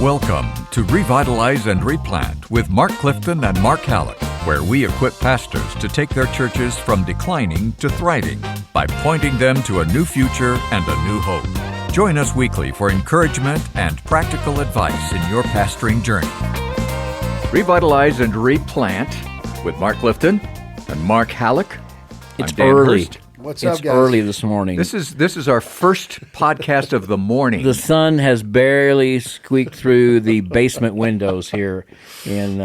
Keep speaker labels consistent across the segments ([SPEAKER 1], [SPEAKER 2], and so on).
[SPEAKER 1] Welcome to Revitalize and Replant with Mark Clifton and Mark Hallock, where we equip pastors to take their churches from declining to thriving by pointing them to a new future and a new hope. Join us weekly for encouragement and practical advice in your pastoring journey. Revitalize and Replant with Mark Clifton and Mark Hallock.
[SPEAKER 2] It's
[SPEAKER 1] I'm Dan
[SPEAKER 2] early.
[SPEAKER 1] Hurst.
[SPEAKER 3] What's up,
[SPEAKER 2] It's
[SPEAKER 3] guys?
[SPEAKER 2] early this morning.
[SPEAKER 1] This is our first podcast of the morning.
[SPEAKER 2] The sun has barely squeaked through the basement windows here in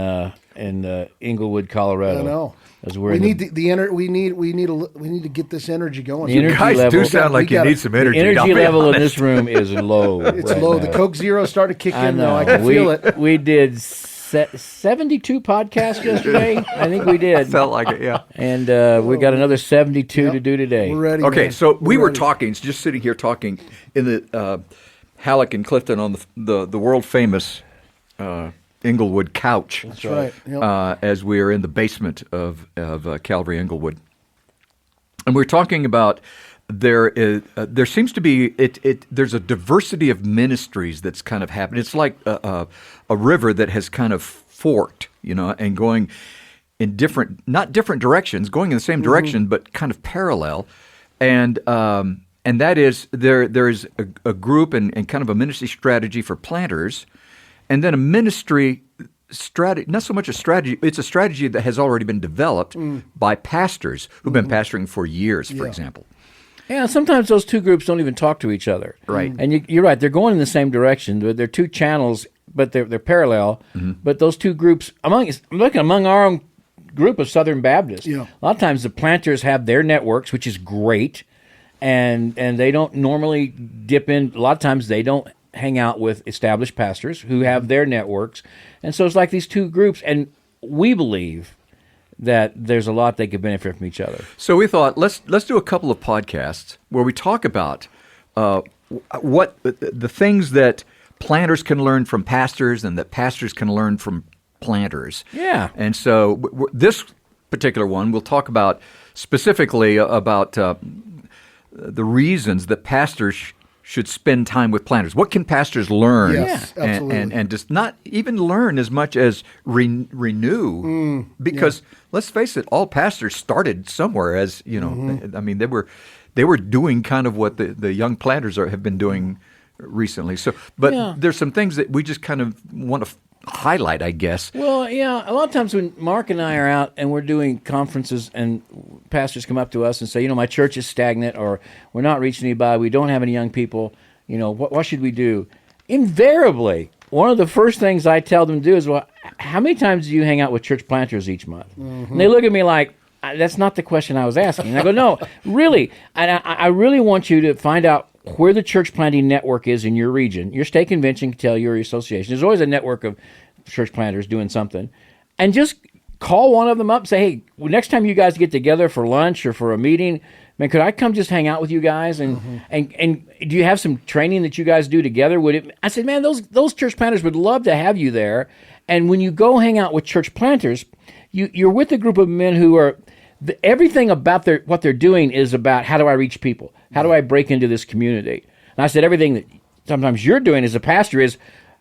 [SPEAKER 2] Inglewood, Colorado.
[SPEAKER 3] I know.
[SPEAKER 2] As we're
[SPEAKER 3] We
[SPEAKER 2] in
[SPEAKER 3] need we need to get this energy going.
[SPEAKER 2] The energy
[SPEAKER 1] guys
[SPEAKER 2] level-
[SPEAKER 1] do sound like you need some energy.
[SPEAKER 2] the
[SPEAKER 1] I'll
[SPEAKER 2] energy
[SPEAKER 1] be
[SPEAKER 2] level in
[SPEAKER 1] honest.
[SPEAKER 2] this room is low.
[SPEAKER 3] It's
[SPEAKER 2] right
[SPEAKER 3] low.
[SPEAKER 2] now.
[SPEAKER 3] The Coke Zero started to kick
[SPEAKER 2] I
[SPEAKER 3] in
[SPEAKER 2] know.
[SPEAKER 3] now. I can feel it.
[SPEAKER 2] We did 72 podcasts yesterday. I think we did.
[SPEAKER 1] Felt like it, yeah.
[SPEAKER 2] And we got another 72
[SPEAKER 3] Yep.
[SPEAKER 2] to do today.
[SPEAKER 3] We're ready.
[SPEAKER 1] Okay,
[SPEAKER 3] man.
[SPEAKER 1] so we
[SPEAKER 3] We're
[SPEAKER 1] were
[SPEAKER 3] ready.
[SPEAKER 1] talking, just sitting here talking in the Hallock and Clifton on the world famous Inglewood couch.
[SPEAKER 3] That's right. Yep.
[SPEAKER 1] As we are in the basement of Calvary Inglewood, and we're talking about there seems to be there's a diversity of ministries that's kind of happened. It's like a river that has kind of forked, and going in not different directions, going in the same direction, but kind of parallel, and that is there is a group and kind of a ministry strategy for planters, and then a ministry strategy, not so much a strategy, it's a strategy that has already been developed by pastors who've been pastoring for years, for example.
[SPEAKER 2] Yeah, sometimes those two groups don't even talk to each other.
[SPEAKER 1] Right.
[SPEAKER 2] And you're right, they're going in the same direction. They're two channels, but they're parallel. But those two groups, among our own group of Southern Baptists,
[SPEAKER 3] Yeah.
[SPEAKER 2] a lot of times the planters have their networks, which is great, and they don't normally dip in. A lot of times they don't hang out with established pastors who have their networks. And so it's like these two groups, and we believe that there's a lot they could benefit from each other.
[SPEAKER 1] So we thought let's do a couple of podcasts where we talk about what the things that planters can learn from pastors and that pastors can learn from planters.
[SPEAKER 2] Yeah.
[SPEAKER 1] And so this particular one we'll talk about specifically about the reasons that pastors should spend time with planters. What can pastors learn?
[SPEAKER 3] Yes, absolutely.
[SPEAKER 1] And just not even learn as much as renew, because let's face it, all pastors started somewhere as, I mean, they were doing kind of what the young planters have been doing recently. So, but there's some things that we just kind of want to highlight, I guess.
[SPEAKER 2] Well, yeah, a lot of times when Mark and I are out and we're doing conferences and pastors come up to us and say, my church is stagnant or we're not reaching anybody, we don't have any young people, what should we do? Invariably, one of the first things I tell them to do is, well, how many times do you hang out with church planters each month? And they look at me like, that's not the question I was asking. And I go, no, really, and I really want you to find out where the church planting network is in your region. Your state convention can tell you, or your association. There's always a network of church planters doing something. And just call one of them up and say, hey, next time you guys get together for lunch or for a meeting, man, could I come just hang out with you guys? And do you have some training that you guys do together? I said, man, those church planters would love to have you there. And when you go hang out with church planters, you're with a group of men who are, everything about what they're doing is about, how do I reach people? How do I break into this community? And I said, everything that sometimes you're doing as a pastor is,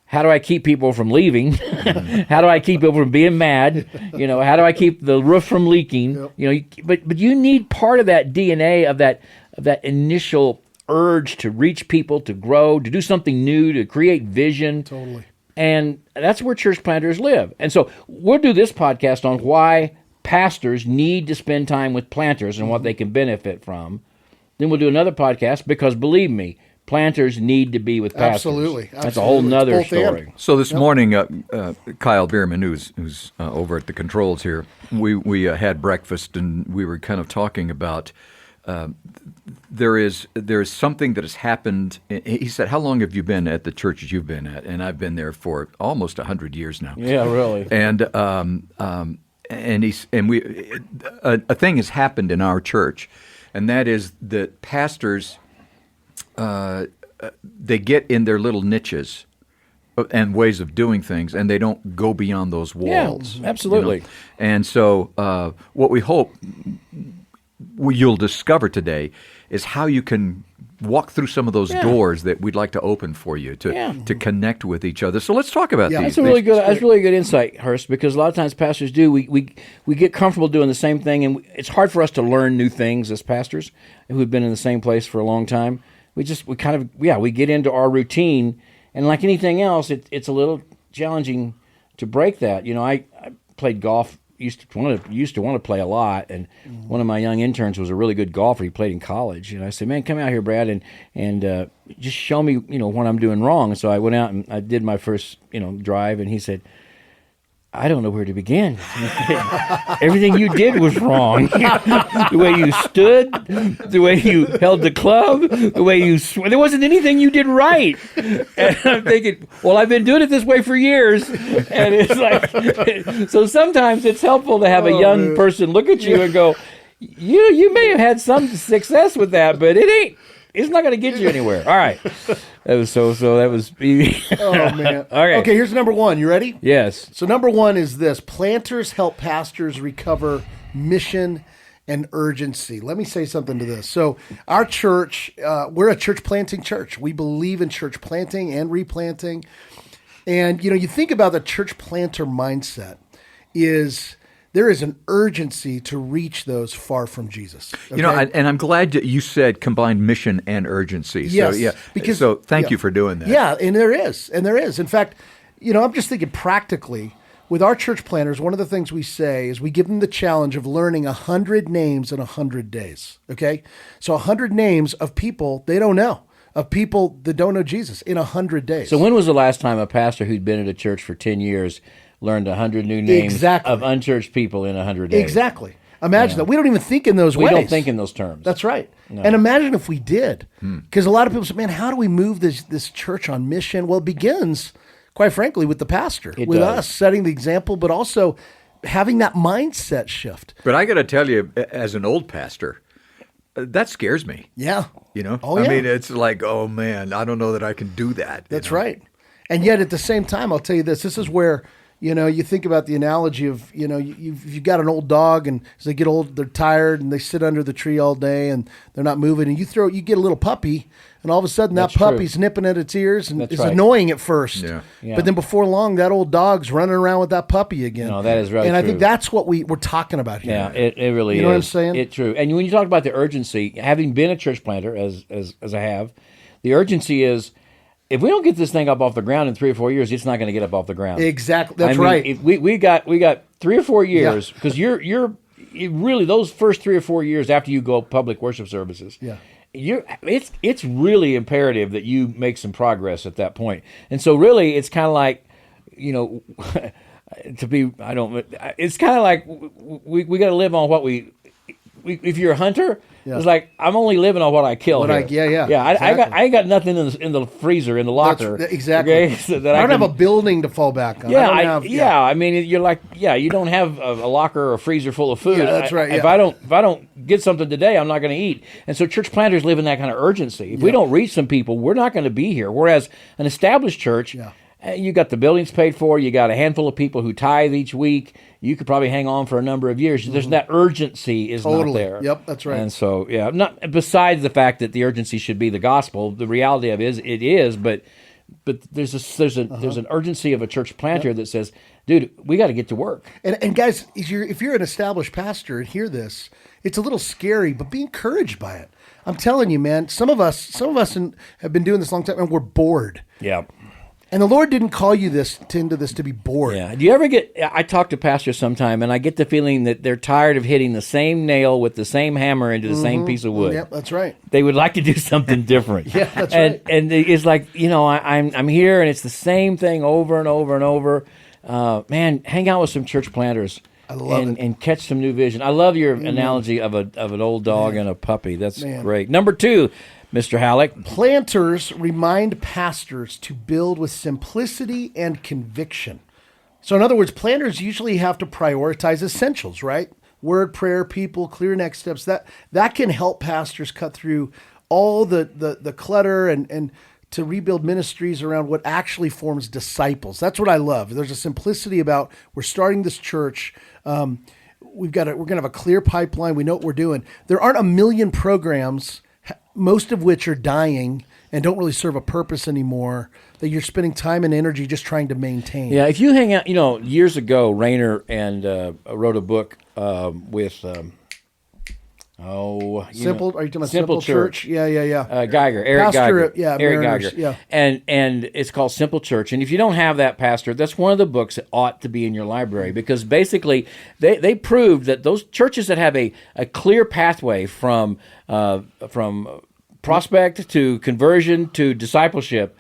[SPEAKER 2] how do I keep people from leaving? How do I keep people from being mad? How do I keep the roof from leaking?
[SPEAKER 3] Yep.
[SPEAKER 2] But you need part of that DNA of that initial urge to reach people, to grow, to do something new, to create vision.
[SPEAKER 3] Totally.
[SPEAKER 2] And that's where church planters live. And so we'll do this podcast on why pastors need to spend time with planters and what they can benefit from. Then we'll do another podcast because, believe me, planters need to be with pastors.
[SPEAKER 3] Absolutely.
[SPEAKER 2] That's a whole nother
[SPEAKER 3] Both
[SPEAKER 2] story.
[SPEAKER 3] and.
[SPEAKER 1] So this morning, Kyle Bierman, who's over at the controls here, we had breakfast and we were kind of talking about there is something that has happened. He said, "How long have you been at the churches you've been at?" And I've been there for almost 100 years now.
[SPEAKER 2] Yeah, really.
[SPEAKER 1] And a thing has happened in our church, and that is that pastors. They get in their little niches and ways of doing things, and they don't go beyond those walls.
[SPEAKER 2] Yeah, absolutely.
[SPEAKER 1] And so what we hope you'll discover today is how you can walk through some of those doors that we'd like to open for you to connect with each other. So let's talk about these.
[SPEAKER 2] That's really good insight, Hurst, because a lot of times pastors we get comfortable doing the same thing, and it's hard for us to learn new things as pastors who've been in the same place for a long time. We get into our routine, and like anything else, it's a little challenging to break that. I played golf. Used to want to play a lot, and one of my young interns was a really good golfer. He played in college, and I said, "Man, come out here, Brad, and just show me, what I'm doing wrong." And so I went out and I did my first, drive, and he said, "I don't know where to begin. Everything you did was wrong. The way you stood, the way you held the club, the way you there wasn't anything you did right." And I'm thinking, well, I've been doing it this way for years. And it's like, so sometimes it's helpful to have a young person look at you and go, you may have had some success with that, but it's not going to get you anywhere. All right. That was that was.
[SPEAKER 3] Oh, man. Okay, here's number one. You ready?
[SPEAKER 2] Yes.
[SPEAKER 3] So number one is this: planters help pastors recover mission and urgency. Let me say something to this. So our church, we're a church planting church. We believe in church planting and replanting. And, you think about the church planter mindset is there is an urgency to reach those far from Jesus. Okay?
[SPEAKER 1] And I'm glad that you said combined mission and urgency.
[SPEAKER 3] Yes,
[SPEAKER 1] So thank you for doing that.
[SPEAKER 3] Yeah, and there is. In fact, I'm just thinking practically, with our church planners, one of the things we say is we give them the challenge of learning 100 names in 100 days, okay? So 100 names of people they don't know, of people that don't know Jesus in 100 days.
[SPEAKER 2] So when was the last time a pastor who'd been at a church for 10 years learned 100 new names of unchurched people in 100 days?
[SPEAKER 3] Exactly. Imagine that. We don't even think in those ways.
[SPEAKER 2] We don't think in those terms.
[SPEAKER 3] That's right.
[SPEAKER 2] No.
[SPEAKER 3] And imagine if we did. Because a lot of people say, man, how do we move this church on mission? Well, it begins, quite frankly, with the pastor, with us setting the example, but also having that mindset shift.
[SPEAKER 1] But I got to tell you, as an old pastor, that scares me.
[SPEAKER 3] Yeah.
[SPEAKER 1] Oh, yeah. I mean, it's like, oh, man, I don't know that I can do that.
[SPEAKER 3] That's right. And yet at the same time, I'll tell you this is where, you think about the analogy of, you've got an old dog, and as they get old, they're tired and they sit under the tree all day and they're not moving. And you get a little puppy, and all of a sudden that puppy's nipping at its ears and it's annoying at first. Yeah. But then before long, that old dog's running around with that puppy again.
[SPEAKER 2] No, that is right.
[SPEAKER 3] And I think that's what we're talking about here.
[SPEAKER 2] Yeah, it really is.
[SPEAKER 3] You know what I'm saying?
[SPEAKER 2] It's true. And when you talk about the urgency, having been a church planter, as I have, the urgency is, if we don't get this thing up off the ground in 3 or 4 years, it's not going to get up off the ground.
[SPEAKER 3] Exactly. That's right.
[SPEAKER 2] If we got 3 or 4 years, because you're really those first 3 or 4 years after you go public worship services. Yeah. It's really imperative that you make some progress at that point. And so really it's kind of like, it's kind of like we got to live on what we if you're a hunter, it's like I'm only living on what I kill.
[SPEAKER 3] Exactly.
[SPEAKER 2] I ain't got nothing in the freezer in the locker.
[SPEAKER 3] Exactly.
[SPEAKER 2] Okay? So that
[SPEAKER 3] I don't have a building to fall back on.
[SPEAKER 2] I mean, you're like, you don't have a locker or a freezer full of food.
[SPEAKER 3] Yeah, that's right.
[SPEAKER 2] If I don't get something today, I'm not going to eat. And so church planters live in that kind of urgency. If we don't reach some people, we're not going to be here. Whereas an established church. Yeah. You got the buildings paid for. You got a handful of people who tithe each week. You could probably hang on for a number of years. There's that urgency is not there.
[SPEAKER 3] Yep, that's right.
[SPEAKER 2] And so, not besides the fact that the urgency should be the gospel. The reality of it is, but there's an urgency of a church planter that says, dude, we got to get to work.
[SPEAKER 3] And guys, if you're an established pastor and hear this, it's a little scary, but be encouraged by it. I'm telling you, man. Some of us have been doing this a long time, and we're bored.
[SPEAKER 2] Yeah.
[SPEAKER 3] And the Lord didn't call you into this to be bored.
[SPEAKER 2] Yeah. Do you ever I talk to pastors sometime, and I get the feeling that they're tired of hitting the same nail with the same hammer into the same piece of wood.
[SPEAKER 3] Yep, that's right.
[SPEAKER 2] They would like to do something different.
[SPEAKER 3] Yeah, that's right.
[SPEAKER 2] And it's like, I'm here, and it's the same thing over and over and over. Man, hang out with some church planters.
[SPEAKER 3] I love it.
[SPEAKER 2] And catch some new vision. I love your analogy of an old dog and a puppy. That's great. Number 2, Mr. Hallock.
[SPEAKER 3] Planters remind pastors to build with simplicity and conviction. So in other words, planters usually have to prioritize essentials, right? Word, prayer, people, clear next steps. That can help pastors cut through all the clutter and to rebuild ministries around what actually forms disciples. That's what I love. There's a simplicity about we're starting this church. We're going to have a clear pipeline. We know what we're doing. There aren't a million programs most of which are dying and don't really serve a purpose anymore, that you're spending time and energy just trying to maintain.
[SPEAKER 2] Yeah, if you hang out, years ago, Rayner and wrote a book with,
[SPEAKER 3] Are you talking about
[SPEAKER 2] Simple Church?
[SPEAKER 3] Yeah.
[SPEAKER 2] Eric
[SPEAKER 3] Pastor,
[SPEAKER 2] Geiger.
[SPEAKER 3] yeah,
[SPEAKER 2] Eric
[SPEAKER 3] Mariners,
[SPEAKER 2] Geiger.
[SPEAKER 3] yeah.
[SPEAKER 2] And it's called Simple Church. And if you don't have that, Pastor, that's one of the books that ought to be in your library, because basically they proved that those churches that have a clear pathway from prospect to conversion to discipleship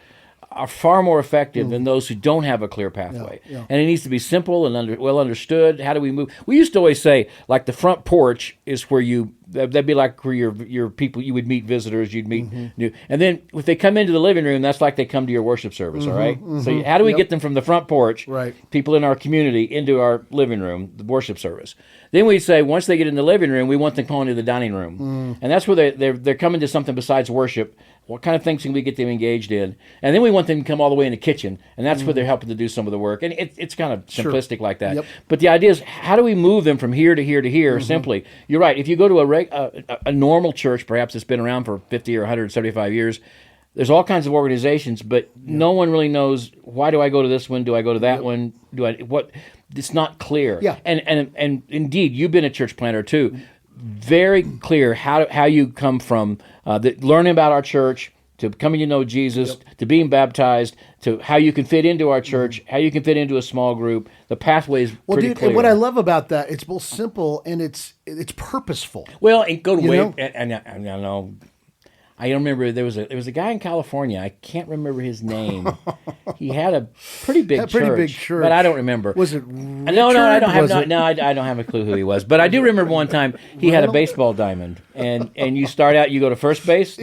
[SPEAKER 2] are far more effective than those who don't have a clear pathway.
[SPEAKER 3] Yeah.
[SPEAKER 2] And it needs to be simple and well understood. How do we move? We used to always say, like, the front porch is where that'd be like where your people, you would meet visitors, you'd meet new. And then if they come into the living room, that's like they come to your worship service, all right? So how do we get them from the front porch,
[SPEAKER 3] right,
[SPEAKER 2] people in our community, into our living room, the worship service? Then we say, once they get in the living room, we want them going to the dining room. And that's where they're coming to something besides worship. What kind of things can we get them engaged in? And then we want them to come all the way in the kitchen, and that's where they're helping to do some of the work. And it's kind of simplistic like that.
[SPEAKER 3] Yep.
[SPEAKER 2] But the idea is, how do we move them from here to here to here simply? You're right. If you go to a normal church, perhaps that's been around for 50 or 175 years, there's all kinds of organizations, but no one really knows, why do I go to this one? Do I go to that one? It's not clear.
[SPEAKER 3] Yeah.
[SPEAKER 2] And indeed, you've been a church planter too. Very clear how you come from learning about our church, to coming to know Jesus, to being baptized, to how you can fit into our church, how you can fit into a small group. The pathway is pretty clear.
[SPEAKER 3] And what I love about that, it's both simple and it's purposeful.
[SPEAKER 2] Well, and go to way, and I know. I remember there was a guy in California. I can't remember his name. He had a pretty big church, but I don't remember.
[SPEAKER 3] Was it Richard?
[SPEAKER 2] No, I don't have I don't have a clue who he was. But I do remember one time he had a baseball diamond, and you start out, you go to first base.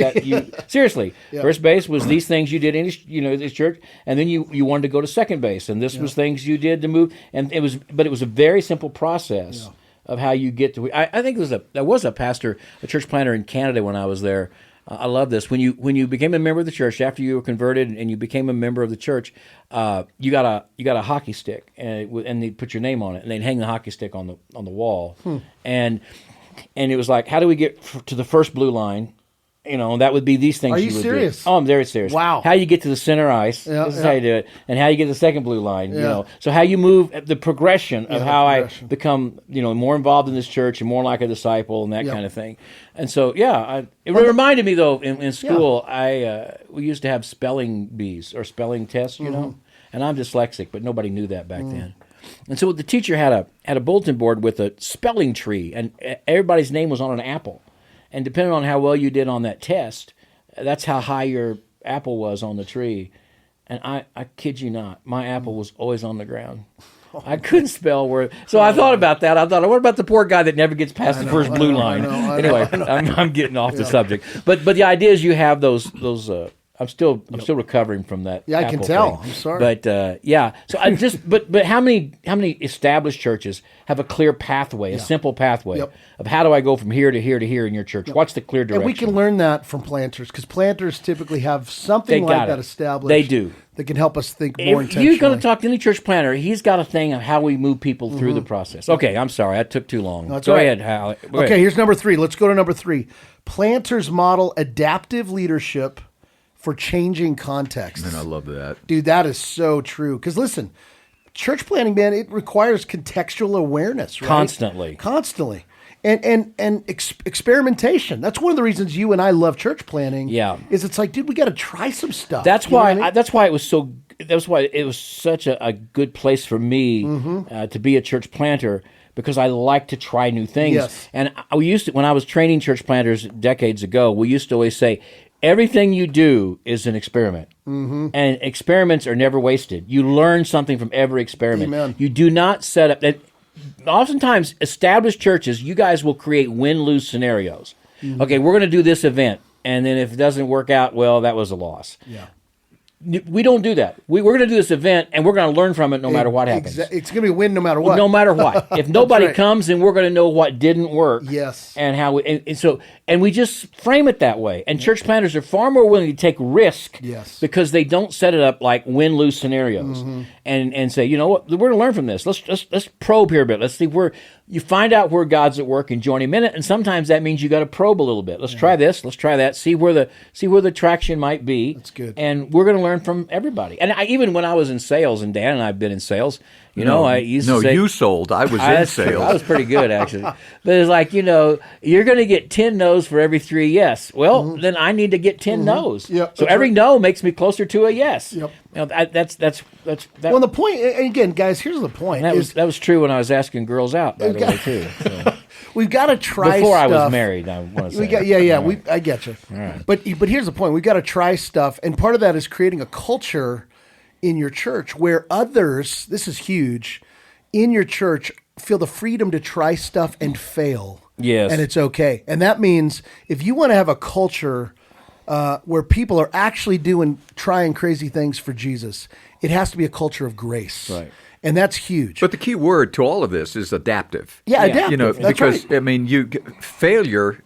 [SPEAKER 2] Seriously, first base was these things you did in this church, and then you wanted to go to second base, and this was things you did to move, and it was a very simple process of how you get to. I think there was a pastor, a church planter in Canada when I was there. I love this. When you became a member of the church, after you were converted and you became a member of the church, you got a hockey stick, and they put your name on it, and they'd hang the hockey stick on the wall, and it was like, how do we get to the first blue line? That would be these things.
[SPEAKER 3] Are you
[SPEAKER 2] would
[SPEAKER 3] serious?
[SPEAKER 2] Do. Oh, I'm very serious.
[SPEAKER 3] Wow.
[SPEAKER 2] How you get to the center ice, this is how you do it, and how you get to the second blue line, So how you move, the progression of how I become, more involved in this church and more like a disciple and that kind of thing. And so, it reminded me, though, in school, we used to have spelling bees or spelling tests, and I'm dyslexic, but nobody knew that back then. And so the teacher had a bulletin board with a spelling tree, and everybody's name was on an apple. And depending on how well you did on that test, that's how high your apple was on the tree. And I kid you not, my apple was always on the ground. I couldn't spell words. So I thought about that. I thought, what about the poor guy that never gets past the first blue line? Anyway, I'm getting off the subject. But the idea is you have those. I'm still recovering from that.
[SPEAKER 3] Yeah, I can tell.
[SPEAKER 2] Thing.
[SPEAKER 3] I'm sorry.
[SPEAKER 2] But so I just but how many established churches have a clear pathway, a simple pathway of how do I go from here to here to here in your church? What's the clear direction?
[SPEAKER 3] And we can learn that from planters, because planters typically have something like that established.
[SPEAKER 2] They do.
[SPEAKER 3] That can help us think more
[SPEAKER 2] If
[SPEAKER 3] intentionally.
[SPEAKER 2] you're going to talk to any church planter, he's got a thing of how we move people through the process. Okay, I'm sorry, I took too long.
[SPEAKER 3] That's
[SPEAKER 2] go
[SPEAKER 3] all right.
[SPEAKER 2] ahead, Hal.
[SPEAKER 3] Okay, here's number 3. Let's go to number 3. Planters model adaptive leadership for changing contexts.
[SPEAKER 1] And I love that.
[SPEAKER 3] Dude, that is so true. Because listen, church planting, man, it requires contextual awareness, right? Constantly. And experimentation. That's one of the reasons you and I love church planting.
[SPEAKER 2] Yeah.
[SPEAKER 3] Is it's like, dude, we got to try some stuff.
[SPEAKER 2] That's
[SPEAKER 3] You know
[SPEAKER 2] why.
[SPEAKER 3] what I mean?
[SPEAKER 2] That's why it was so. That's why it was such a good place for me to be a church planter, because I like to try new things.
[SPEAKER 3] Yes.
[SPEAKER 2] And we used to, when I was training church planters decades ago, we used to always say, everything you do is an experiment. And experiments are never wasted. You learn something from every experiment.
[SPEAKER 3] Amen.
[SPEAKER 2] You do not set up that. Oftentimes, established churches, you guys will create win-lose scenarios. Okay, we're going to do this event, and then if it doesn't work out, well, that was a loss.
[SPEAKER 3] Yeah.
[SPEAKER 2] We don't do that. We're going to do this event, and we're going to learn from it no matter what happens.
[SPEAKER 3] It's going to be a win no matter what.
[SPEAKER 2] No matter what. If nobody
[SPEAKER 3] right.
[SPEAKER 2] comes, then we're going to know what didn't work.
[SPEAKER 3] Yes.
[SPEAKER 2] And how and we just frame it that way. And church planters are far more willing to take risk.
[SPEAKER 3] Yes.
[SPEAKER 2] Because they don't set it up like win-lose scenarios. And say, you know what, we're going to learn from this. Let's probe here a bit. Let's see you find out where God's at work and join Him in it. And sometimes that means you got to probe a little bit. Let's try this. Let's try that. See where the traction might be.
[SPEAKER 3] That's good.
[SPEAKER 2] And we're going to learn from everybody. And even when I was in sales, and Dan and I've been in sales, I used to say,
[SPEAKER 1] you sold. I was in sales.
[SPEAKER 2] I was pretty good, actually. But it's like, you're going to get 10 no's for every 3 yes. Well, then I need to get 10 no's.
[SPEAKER 3] Yep,
[SPEAKER 2] so every no makes me closer to a yes.
[SPEAKER 3] Yep.
[SPEAKER 2] That's
[SPEAKER 3] Well, the point, and again, guys, here's the point.
[SPEAKER 2] That was true when I was asking girls out, by the way, too. So.
[SPEAKER 3] We've got to try
[SPEAKER 2] Before
[SPEAKER 3] stuff.
[SPEAKER 2] I was married, I want to say.
[SPEAKER 3] I get you.
[SPEAKER 2] Right.
[SPEAKER 3] But here's the point. We've got to try stuff, and part of that is creating a culture in your church where others, this is huge, in your church feel the freedom to try stuff and fail.
[SPEAKER 2] Yes.
[SPEAKER 3] And it's okay. And that means if you want to have a culture where people are actually trying crazy things for Jesus, it has to be a culture of grace.
[SPEAKER 2] Right.
[SPEAKER 3] And that's huge.
[SPEAKER 1] But the key word to all of this is adaptive.
[SPEAKER 3] Yeah, adaptive. That's
[SPEAKER 1] because
[SPEAKER 3] right.
[SPEAKER 1] Failure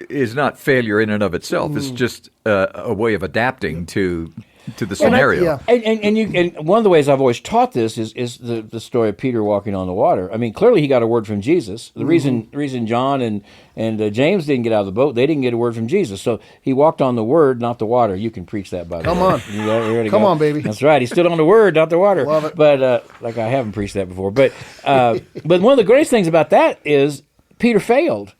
[SPEAKER 1] is not failure in and of itself. It's just a way of adapting to the scenario.
[SPEAKER 2] And one of the ways I've always taught this is the story of Peter walking on the water. I mean, clearly he got a word from Jesus. The reason John and James didn't get out of the boat, they didn't get a word from Jesus. So he walked on the word, not the water. You can preach that, by the way.
[SPEAKER 3] Come on, baby.
[SPEAKER 2] That's right. He stood on the word, not the water.
[SPEAKER 3] Love it.
[SPEAKER 2] But like I haven't preached that before. But one of the greatest things about that is Peter failed,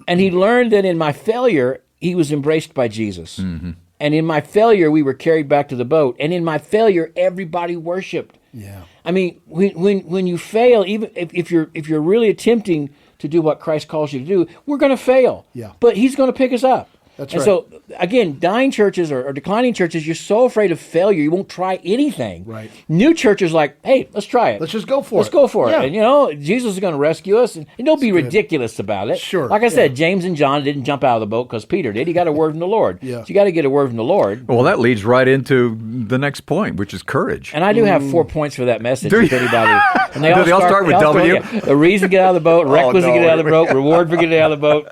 [SPEAKER 2] and he learned that in my failure he was embraced by Jesus. Mm-hmm. And in my failure, we were carried back to the boat. And in my failure, everybody worshipped.
[SPEAKER 3] Yeah.
[SPEAKER 2] I mean, when you fail, even if you're really attempting to do what Christ calls you to do, we're going to fail.
[SPEAKER 3] Yeah.
[SPEAKER 2] But He's going to pick us up.
[SPEAKER 3] That's
[SPEAKER 2] and
[SPEAKER 3] right.
[SPEAKER 2] so, again, dying churches or declining churches, you're so afraid of failure, you won't try anything.
[SPEAKER 3] Right.
[SPEAKER 2] New churches like, hey, let's try it.
[SPEAKER 3] Let's just go for it.
[SPEAKER 2] Let's go for
[SPEAKER 3] Yeah.
[SPEAKER 2] it. And, Jesus is going to rescue us. And don't be ridiculous about it.
[SPEAKER 3] Sure.
[SPEAKER 2] Like I said, James and John didn't jump out of the boat because Peter did. He got a word from the Lord.
[SPEAKER 3] Yeah.
[SPEAKER 2] So you got to get a word from the Lord.
[SPEAKER 1] Well, that leads right into the next point, which is courage.
[SPEAKER 2] And I do have 4 points for that message.
[SPEAKER 1] Do you?
[SPEAKER 2] If anybody, and
[SPEAKER 1] Do they all start with W?
[SPEAKER 2] The reason to get out of the boat, requisite to
[SPEAKER 1] no.
[SPEAKER 2] get out of the boat, reward for getting out of the boat.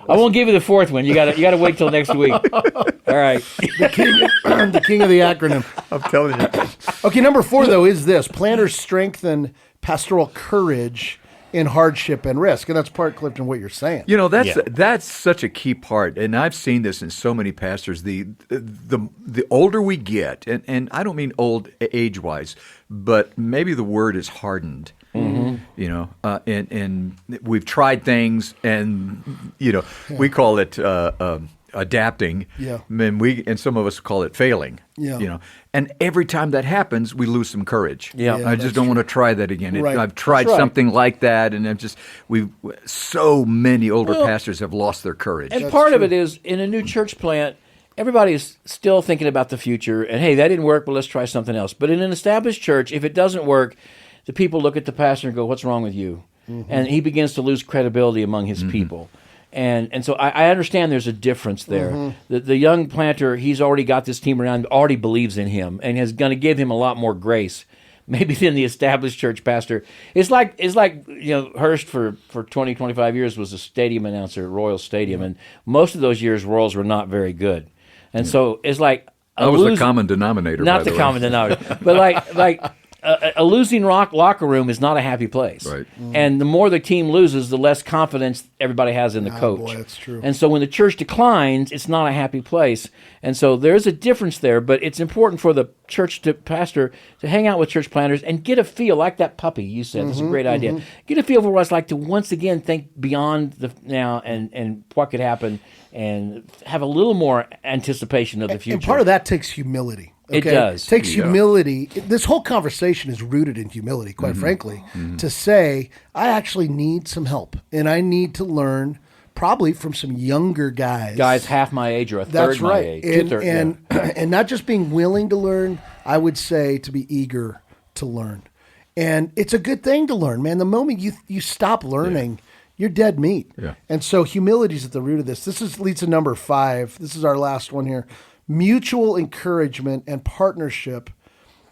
[SPEAKER 2] I won't give you the fourth one. You got to wait till next week. All right.
[SPEAKER 3] The king of the acronym.
[SPEAKER 1] I'm telling you.
[SPEAKER 3] Okay, number 4, though, is this. Planters strengthen pastoral courage in hardship and risk. And that's part, Clifton, what you're saying.
[SPEAKER 1] That's such a key part, and I've seen this in so many pastors. The older we get, and I don't mean old age-wise, but maybe the word is hardened. Mm-hmm. And we've tried things, and we call it adapting.
[SPEAKER 3] Yeah.
[SPEAKER 1] And some of us call it failing.
[SPEAKER 3] Yeah.
[SPEAKER 1] And every time that happens, we lose some courage.
[SPEAKER 2] Yeah.
[SPEAKER 3] Yeah,
[SPEAKER 1] I just don't want to try that again.
[SPEAKER 3] Right.
[SPEAKER 1] I've tried
[SPEAKER 3] That's right.
[SPEAKER 1] something like that, and so many older pastors have lost their courage.
[SPEAKER 2] And part of it is, in a new church plant, everybody's still thinking about the future, and hey, that didn't work, but let's try something else. But in an established church, if it doesn't work, the people look at the pastor and go, what's wrong with you? Mm-hmm. And he begins to lose credibility among his people. And so I understand there's a difference there. Mm-hmm. The young planter, he's already got this team around, already believes in him, and is going to give him a lot more grace, maybe than the established church pastor. It's like Hurst for 20, 25 years was a stadium announcer at Royal Stadium, and most of those years Royals were not very good. And so it's like
[SPEAKER 1] that was the common denominator.
[SPEAKER 2] Not
[SPEAKER 1] by
[SPEAKER 2] the
[SPEAKER 1] way.
[SPEAKER 2] common denominator, but like a losing locker room is not a happy place.
[SPEAKER 1] Right.
[SPEAKER 2] And the more the team loses, the less confidence everybody has in the coach.
[SPEAKER 3] Boy, that's true.
[SPEAKER 2] And so when the church declines, it's not a happy place. And so there's a difference there, but it's important for the church pastor to hang out with church planters and get a feel, like that puppy you said. That's a great idea. Get a feel for what it's like to once again think beyond the now and what could happen and have a little more anticipation of the future.
[SPEAKER 3] And part of that takes humility. Okay?
[SPEAKER 2] It does.
[SPEAKER 3] It takes humility. This whole conversation is rooted in humility, quite frankly, to say, I actually need some help, and I need to learn probably from some younger guys.
[SPEAKER 2] Guys half my age or a
[SPEAKER 3] That's
[SPEAKER 2] third my
[SPEAKER 3] right.
[SPEAKER 2] age.
[SPEAKER 3] And not just being willing to learn, I would say to be eager to learn. And it's a good thing to learn, man. The moment you stop learning, you're dead meat.
[SPEAKER 1] Yeah.
[SPEAKER 3] And so humility is at the root of this. This leads to number 5. This is our last one here. Mutual encouragement and partnership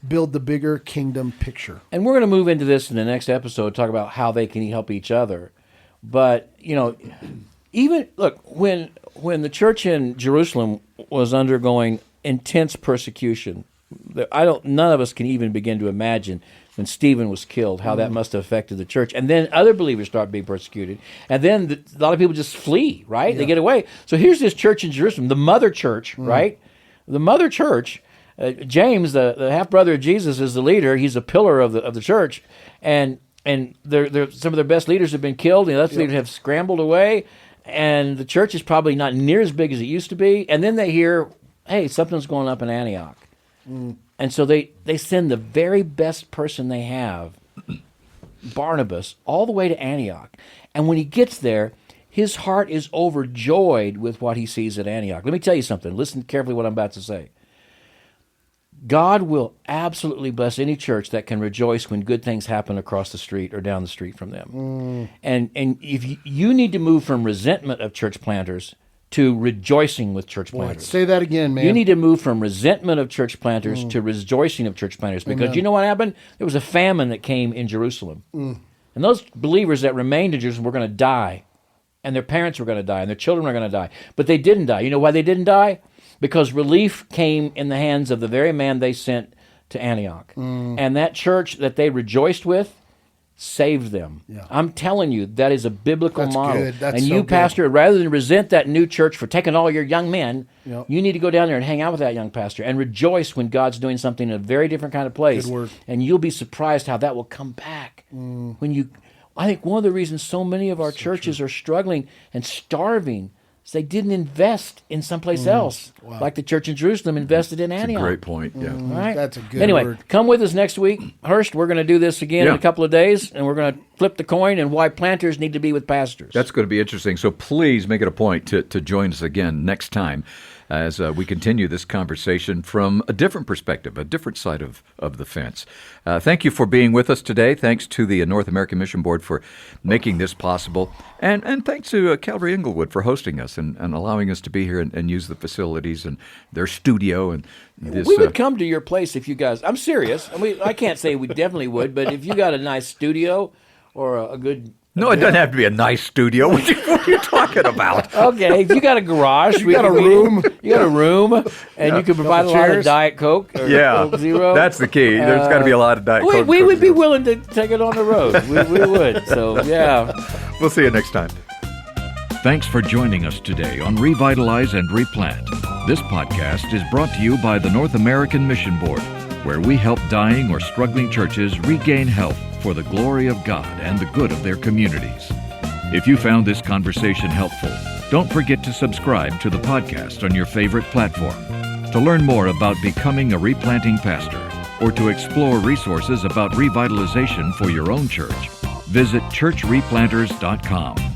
[SPEAKER 3] build the bigger kingdom picture.
[SPEAKER 2] And we're going to move into this in the next episode, talk about how they can help each other. But, even, look, when the church in Jerusalem was undergoing intense persecution, none of us can even begin to imagine when Stephen was killed, how that must have affected the church. And then other believers start being persecuted. And then a lot of people just flee, right? They get away. So here's this church in Jerusalem, the mother church, right? The mother church, James, the half-brother of Jesus, is the leader. He's a pillar of the church. And some of their best leaders have been killed, and the other leaders have scrambled away. And the church is probably not near as big as it used to be. And then they hear, hey, something's going up in Antioch. And so they send the very best person they have, Barnabas, all the way to Antioch. And when he gets there, his heart is overjoyed with what he sees at Antioch. Let me tell you something. Listen carefully what I'm about to say. God will absolutely bless any church that can rejoice when good things happen across the street or down the street from them. And if you need to move from resentment of church planters to rejoicing with church planters.
[SPEAKER 3] Say that again, man.
[SPEAKER 2] You need to move from resentment of church planters to rejoicing of church planters, because you know what happened? There was a famine that came in Jerusalem. And those believers that remained in Jerusalem were going to die, and their parents were going to die, and their children were going to die. But they didn't die. You know why they didn't die? Because relief came in the hands of the very man they sent to Antioch. And that church that they rejoiced with saved them. I'm telling you, that is a biblical model.
[SPEAKER 3] Good. That's
[SPEAKER 2] and
[SPEAKER 3] so
[SPEAKER 2] you,
[SPEAKER 3] good.
[SPEAKER 2] pastor, rather than resent that new church for taking all your young men, you need to go down there and hang out with that young pastor and rejoice when God's doing something in a very different kind of place.
[SPEAKER 3] Good word.
[SPEAKER 2] And you'll be surprised how that will come back. I think one of the reasons so many of our churches are struggling and starving is they didn't invest in someplace else, like the church in Jerusalem invested in Antioch.
[SPEAKER 1] Great point. Yeah.
[SPEAKER 2] All right?
[SPEAKER 3] That's a good
[SPEAKER 2] Anyway,
[SPEAKER 3] word.
[SPEAKER 2] come with us next week. Hurst, we're going to do this again in a couple of days, and we're going to flip the coin and why planters need to be with pastors.
[SPEAKER 1] That's going to be interesting. So please make it a point to join us again next time as we continue this conversation from a different perspective, a different side of the fence. Thank you for being with us today. Thanks to the North American Mission Board for making this possible. And thanks to Calvary Inglewood for hosting us and allowing us to be here and use the facilities and their studio. And this,
[SPEAKER 2] we would come to your place if you guys, I'm serious. I can't say we definitely would, but if you got a nice studio or a good...
[SPEAKER 1] No, it doesn't have to be a nice studio. What are you talking about?
[SPEAKER 2] Okay, if you got a garage,
[SPEAKER 3] You got a room,
[SPEAKER 2] and you can provide a lot of Diet Coke or Coke Zero.
[SPEAKER 1] That's the key. There's got to be a lot of Diet Coke.
[SPEAKER 2] We would be willing to take it on the road. We would. So, yeah.
[SPEAKER 1] We'll see you next time.
[SPEAKER 4] Thanks for joining us today on Revitalize and Replant. This podcast is brought to you by the North American Mission Board, where we help dying or struggling churches regain health for the glory of God and the good of their communities. If you found this conversation helpful, don't forget to subscribe to the podcast on your favorite platform. To learn more about becoming a replanting pastor or to explore resources about revitalization for your own church, visit churchreplanters.com.